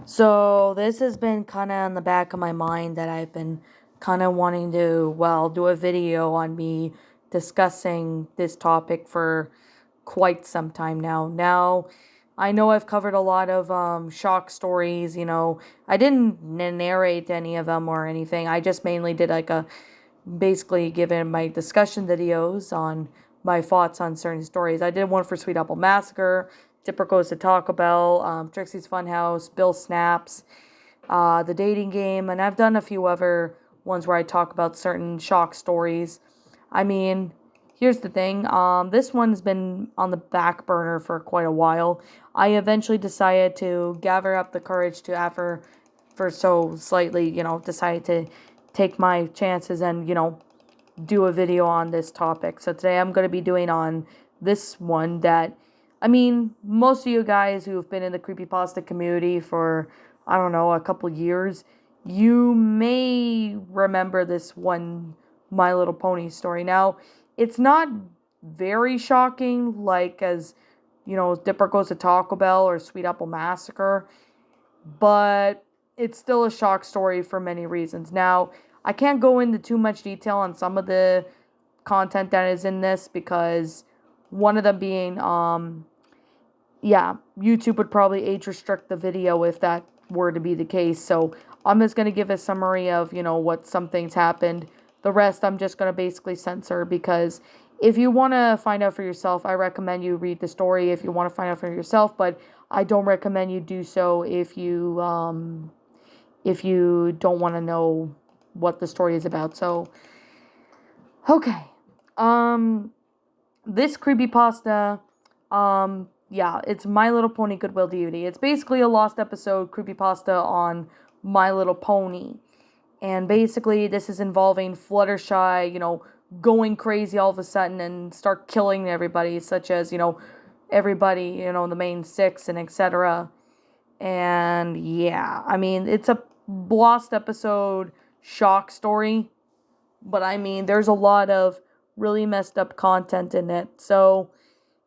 So this has been kind of on the back of my mind that I've been kind of wanting to, well, do a video on me discussing this topic for quite some time now. Now, I know I've covered a lot of shock stories, I didn't narrate any of them or anything. I just mainly did like basically given my discussion videos on my thoughts on certain stories. I did one for Sweet Apple Massacre, Dipper Goes to Taco Bell, Trixie's Funhouse, Bill Snaps, The Dating Game, and I've done a few other ones where I talk about certain shock stories. I mean, here's the thing. This one's been on the back burner for quite a while. I eventually decided to gather up the courage to decided to take my chances and, do a video on this topic. So today I'm going to be doing on this one that, most of you guys who've been in the Creepypasta community for, I don't know, a couple years, you may remember this one My Little Pony story. Now, it's not very shocking, like as, Dipper Goes to Taco Bell or Sweet Apple Massacre, but it's still a shock story for many reasons. Now, I can't go into too much detail on some of the content that is in this because one of them being, YouTube would probably age restrict the video if that were to be the case. So I'm just going to give a summary of, what some things happened. The rest I'm just going to basically censor because if you want to find out for yourself, I recommend you read the story if you want to find out for yourself, but I don't recommend you do so if you don't want to know what the story is about. So, okay. This creepypasta, it's My Little Pony Goodwill DVD. It's basically a lost episode creepypasta on My Little Pony. And basically, this is involving Fluttershy, going crazy all of a sudden and start killing everybody, such as, everybody, the main six and etc. And yeah, it's a lost episode shock story, but there's a lot of really messed up content in it. So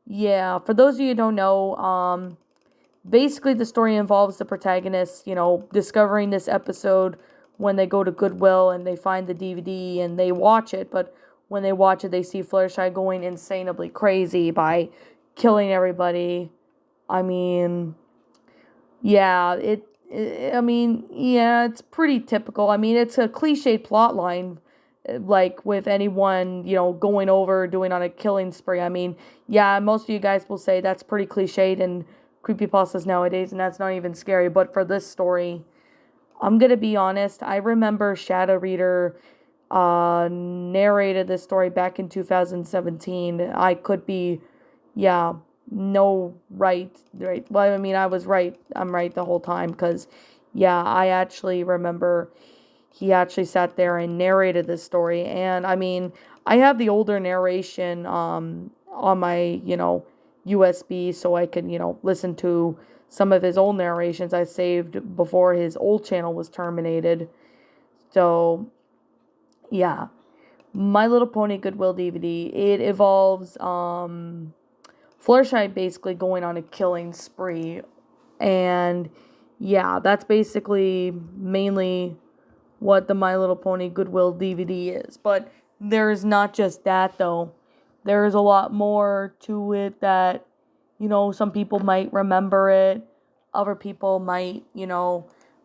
yeah, for those of you who don't know, basically the story involves the protagonist, discovering this episode when they go to Goodwill and they find the DVD and they watch it, but when they watch it, they see Fluttershy going insanely crazy by killing everybody. It's pretty typical. It's a cliched plot line, like with anyone, going over, doing on a killing spree. Most of you guys will say that's pretty cliched in creepypastas nowadays, and that's not even scary. But for this story, I'm going to be honest, I remember Shadow Reader narrated this story back in 2017. I could be, right. Well, I was right. I'm right the whole time because, I actually remember he actually sat there and narrated this story. And, I have the older narration on my, USB so I can, listen to some of his old narrations I saved before his old channel was terminated. So, yeah. My Little Pony Goodwill DVD. It involves Fluttershy basically going on a killing spree. And yeah, that's basically mainly what the My Little Pony Goodwill DVD is. But there's not just that though. There's a lot more to it that, some people might remember it. Other people might,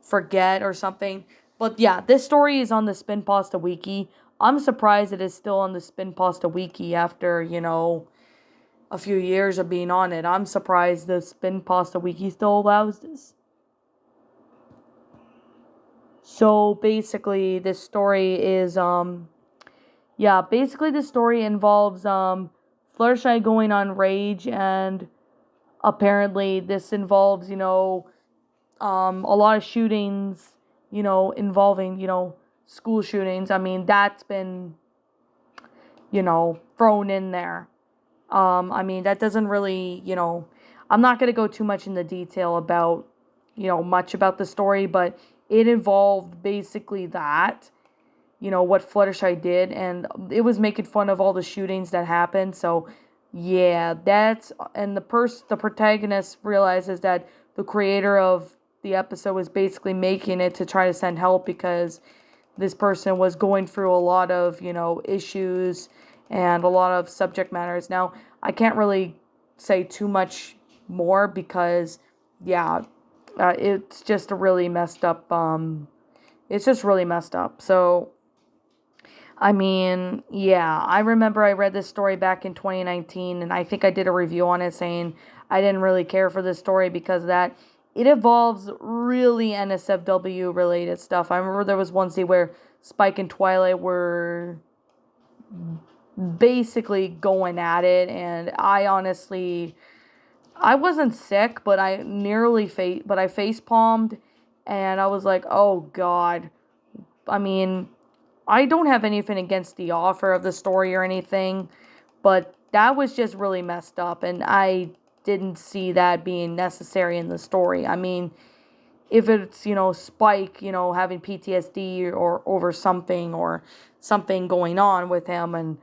forget or something. But yeah, this story is on the Spin Pasta Wiki. I'm surprised it is still on the Spin Pasta Wiki after, a few years of being on it. I'm surprised the Spin Pasta Wiki still allows this. So basically, this story is, the story involves, Fluttershy going on rage, and apparently this involves, a lot of shootings, involving, school shootings. That's been, thrown in there. That doesn't really, I'm not going to go too much into detail about, much about the story, but it involved basically that, what Fluttershy did, and it was making fun of all the shootings that happened. So, yeah, and the protagonist realizes that the creator of the episode was basically making it to try to send help because this person was going through a lot of, issues and a lot of subject matters. Now, I can't really say too much more because, yeah, it's just a really messed up, it's just really messed up. So, I mean, yeah, I remember I read this story back in 2019, and I think I did a review on it saying I didn't really care for this story because that it involves really NSFW related stuff. I remember there was one scene where Spike and Twilight were basically going at it, and I wasn't sick, but I face palmed, and I was like, oh God. I mean, I don't have anything against the author of the story or anything, but that was just really messed up, and I didn't see that being necessary in the story. I mean, if it's, Spike, having PTSD or over something or something going on with him, and,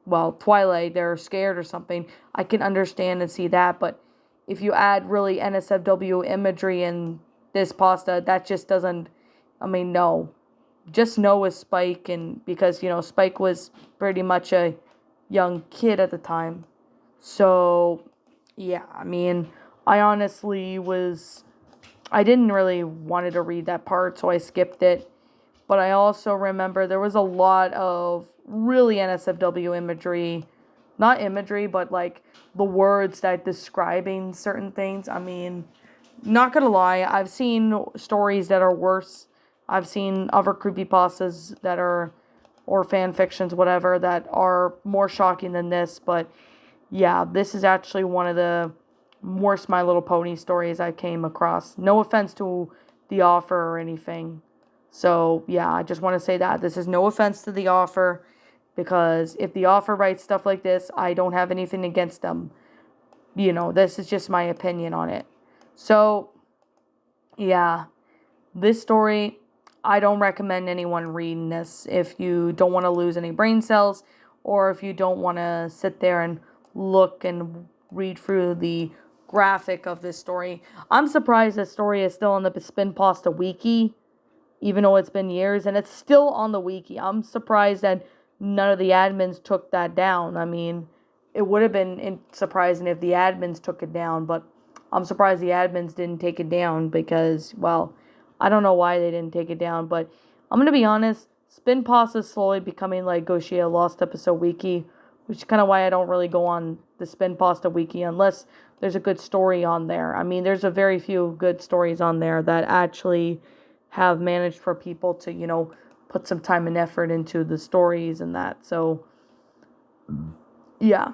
well, Twilight, they're scared or something, I can understand and see that, but if you add really NSFW imagery in this pasta, that just doesn't, I mean, no. Just know with Spike, and because, Spike was pretty much a young kid at the time. So, yeah, I mean, I honestly I didn't really wanted to read that part, so I skipped it. But I also remember there was a lot of really NSFW imagery. Not imagery, but like the words that describing certain things. I mean, not gonna lie, I've seen stories that are worse. I've seen other creepypastas that are, or fan fictions, whatever, that are more shocking than this. But yeah, this is actually one of the worst My Little Pony stories I came across. No offense to the author or anything. So yeah, I just want to say that. This is no offense to the author, because if the author writes stuff like this, I don't have anything against them. This is just my opinion on it. So, yeah, this story, I don't recommend anyone reading this if you don't want to lose any brain cells, or if you don't want to sit there and look and read through the graphic of this story. I'm surprised this story is still on the Spin Pasta Wiki, even though it's been years, and it's still on the wiki. I'm surprised that none of the admins took that down. I mean, it would have been surprising if the admins took it down, but I'm surprised the admins didn't take it down because, well, I don't know why they didn't take it down, but I'm going to be honest, Spin Pasta is slowly becoming like Goshia Lost Episode Wiki, which is kind of why I don't really go on the Spin Pasta Wiki unless there's a good story on there. I mean, there's a very few good stories on there that actually have managed for people to, put some time and effort into the stories and that. So, yeah,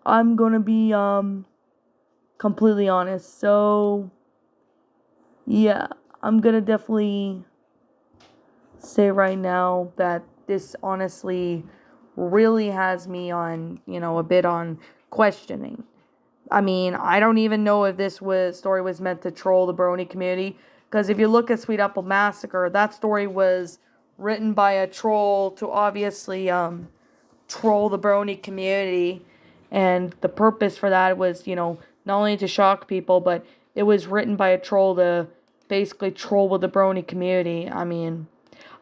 I'm going to be completely honest. So, yeah, I'm going to definitely say right now that this honestly really has me on, a bit on questioning. I mean, I don't even know if this story was meant to troll the Brony community, because if you look at Sweet Apple Massacre, that story was written by a troll to obviously troll the Brony community, and the purpose for that was, not only to shock people, but it was written by a troll to basically troll with the Brony community. I mean,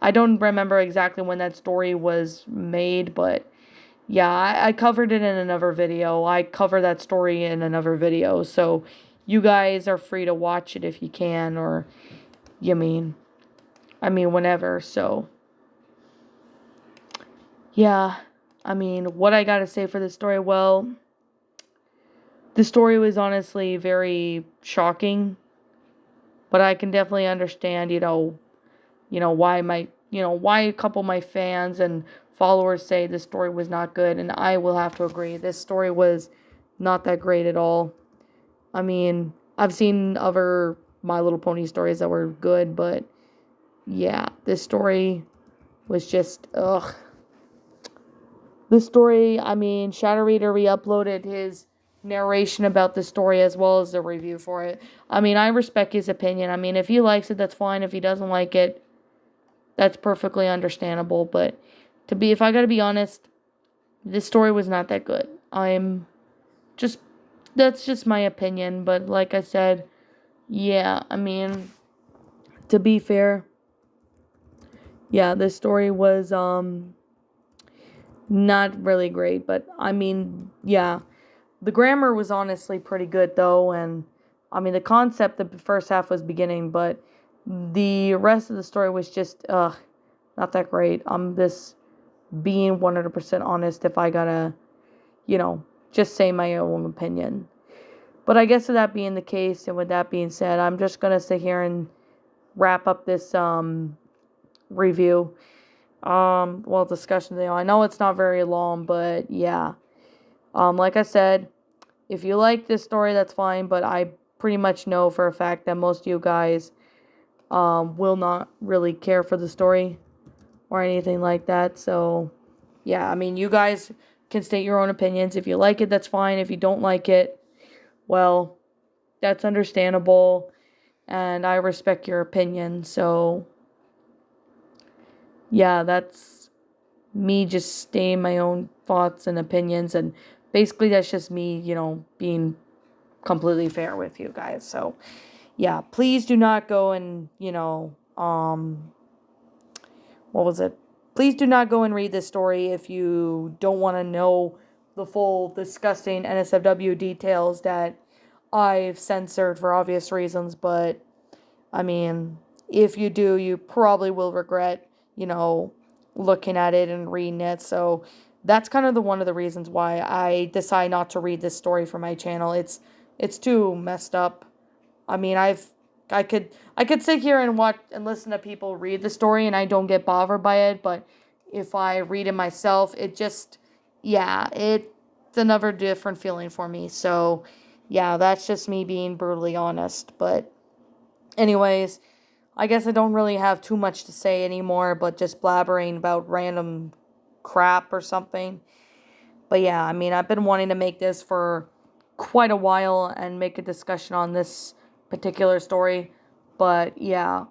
I don't remember exactly when that story was made, but yeah, I covered it in another video. I cover that story in another video, so you guys are free to watch it if you can, or whenever. So yeah, what I gotta say for this story, well, the story was honestly very shocking, but I can definitely understand, why a couple of my fans and followers say this story was not good, and I will have to agree. This story was not that great at all. I mean, I've seen other My Little Pony stories that were good, but yeah, this story was just, ugh. This story, Shadow Reader re-uploaded his narration about the story as well as the review for it. I mean, I respect his opinion. I mean, if he likes it, that's fine. If he doesn't like it, that's perfectly understandable. But if I gotta be honest, this story was not that good. Just, that's just my opinion. But like I said, yeah, I mean, to be fair, yeah, this story was, not really great. But I mean, yeah, the grammar was honestly pretty good though. And I mean, the concept, the first half was beginning, but the rest of the story was just, not that great. I'm just being 100% honest if I gotta, just say my own opinion. But I guess with that being the case, and with that being said, I'm just gonna sit here and wrap up this review. Discussion video. I know it's not very long, but yeah. Like I said, if you like this story, that's fine. But I pretty much know for a fact that most of you guys will not really care for the story or anything like that. So yeah, I mean, you guys can state your own opinions. If you like it, that's fine. If you don't like it, well, that's understandable, and I respect your opinion. So yeah, that's me just stating my own thoughts and opinions, and basically that's just me, being completely fair with you guys. So yeah, please do not go and, what was it? Please do not go and read this story if you don't want to know the full disgusting NSFW details that I've censored for obvious reasons. But I mean, if you do, you probably will regret, looking at it and reading it. So that's kind of one of the reasons why I decide not to read this story for my channel. It's too messed up. I mean, I could sit here and watch and listen to people read the story and I don't get bothered by it, but if I read it myself, it's another different feeling for me. So, yeah, that's just me being brutally honest. But anyways, I guess I don't really have too much to say anymore, but just blabbering about random crap or something. But yeah, I mean, I've been wanting to make this for quite a while and make a discussion on this particular story. But yeah,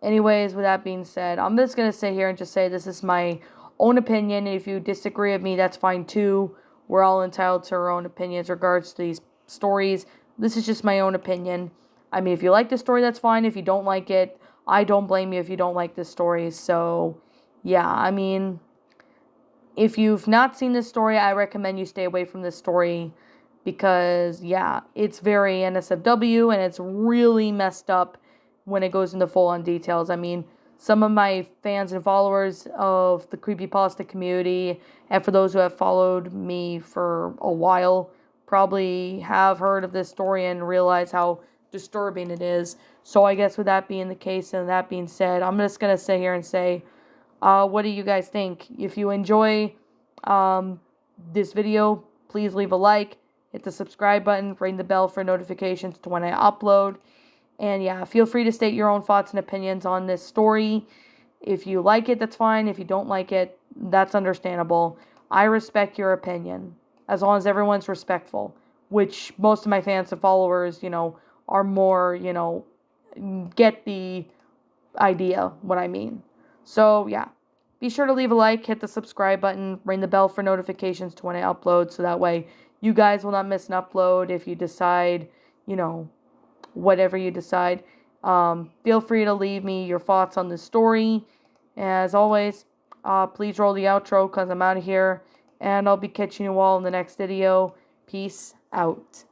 anyways, with that being said, I'm just going to sit here and just say this is my own opinion. If you disagree with me, that's fine too. We're all entitled to our own opinions regards to these stories. This is just my own opinion. I mean, if you like the story, that's fine. If you don't like it, I don't blame you if you don't like this story. So, yeah, I mean, if you've not seen this story, I recommend you stay away from this story because, yeah, it's very NSFW and it's really messed up when it goes into full-on details. I mean, some of my fans and followers of the Creepypasta community, and for those who have followed me for a while, probably have heard of this story and realize how disturbing it is. So I guess with that being the case and that being said, I'm just going to sit here and say, what do you guys think? If you enjoy this video, please leave a like, hit the subscribe button, ring the bell for notifications to when I upload. And yeah, feel free to state your own thoughts and opinions on this story. If you like it, that's fine. If you don't like it, that's understandable. I respect your opinion, as long as everyone's respectful, which most of my fans and followers, are more, get the idea what I mean. So yeah, be sure to leave a like, hit the subscribe button, ring the bell for notifications to when I upload, so that way you guys will not miss an upload if you decide, whatever you decide. Feel free to leave me your thoughts on this story. As always, please roll the outro because I'm out of here, and I'll be catching you all in the next video. Peace out.